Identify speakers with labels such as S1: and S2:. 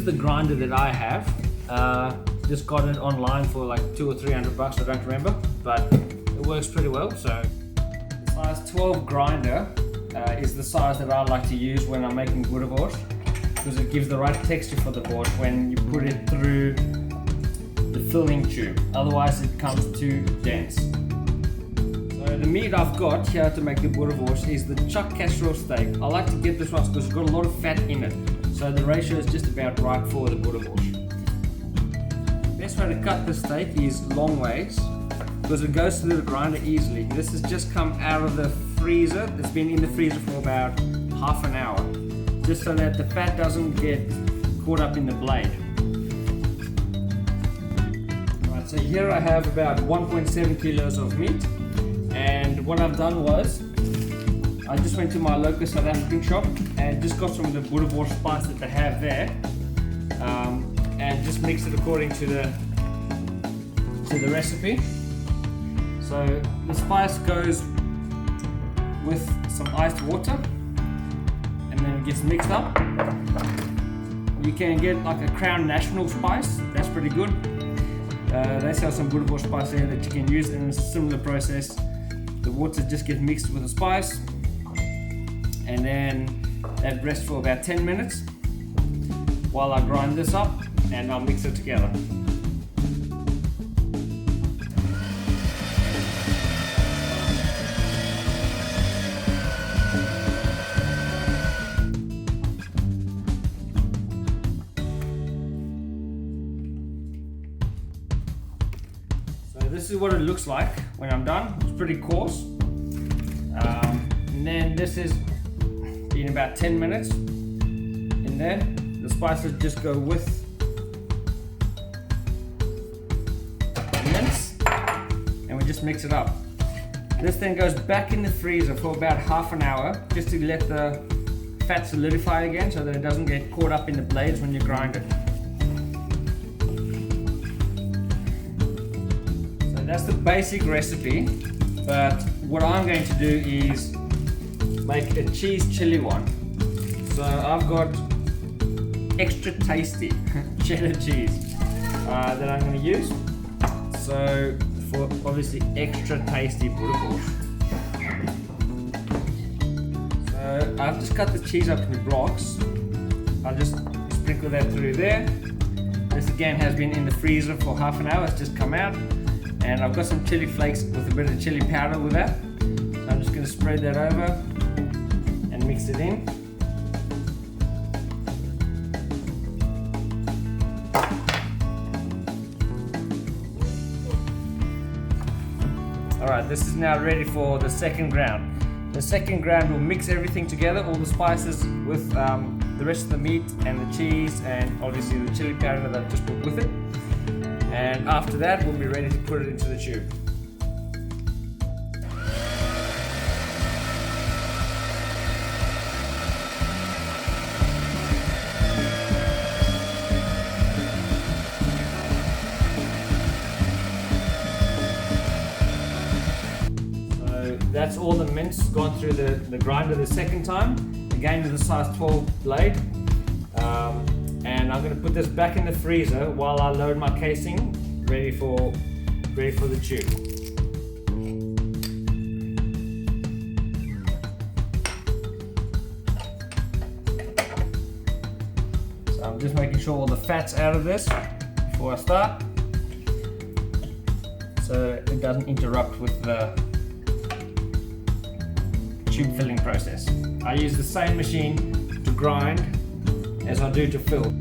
S1: is the grinder that I have. Just got it online for like $200 or $300, I don't remember, but it works pretty well. So the size 12 grinder is the size that I like to use when I'm making boerewors, because it gives the right texture for the board when you put it through the filling tube. Otherwise it comes too dense. So the meat I've got here to make the boerewors is the chuck casserole steak. I like to get this one because it's got a lot of fat in it. So the ratio is just about right for the boerewors. The best way to cut the steak is long ways, because it goes through the grinder easily. This has just come out of the freezer. It's been in the freezer for about half an hour, just so that the fat doesn't get caught up in the blade. Right, so here I have about 1.7 kilos of meat, and what I've done was I just went to my local South African shop and just got some of the boerewors spice that they have there, and just mixed it according to the recipe. So the spice goes with some iced water, and then it gets mixed up. You can get like a Crown National spice, that's pretty good. They sell some boerewors spice there that you can use, and it's a similar process. The water just gets mixed with the spice, and then that rests for about 10 minutes while I grind this up and I'll mix it together. This is what it looks like when I'm done. It's pretty coarse. And then this is in about 10 minutes in there. The spices just go with the mince, and we just mix it up. This then goes back in the freezer for about half an hour, just to let the fat solidify again, so that it doesn't get caught up in the blades when you grind it. That's the basic recipe, but what I'm going to do is make a cheese chili one. So I've got extra tasty cheddar cheese that I'm going to use. So for obviously extra tasty boerewors. So I've just cut the cheese up into blocks. I'll just sprinkle that through there. This again has been in the freezer for half an hour. It's just come out. And I've got some chili flakes with a bit of chili powder with that. So I'm just going to spread that over and mix it in. Alright, this is now ready for the second ground. The second ground will mix everything together, all the spices with the rest of the meat and the cheese, and obviously the chili powder that I've just put with it. And after that, we'll be ready to put it into the tube. So that's all the mince gone through the grinder the second time, again with a size 12 blade. And I'm going to put this back in the freezer while I load my casing, ready for the tube. So I'm just making sure all the fat's out of this before I start, so it doesn't interrupt with the tube filling process. I use the same machine to grind as I do to fill.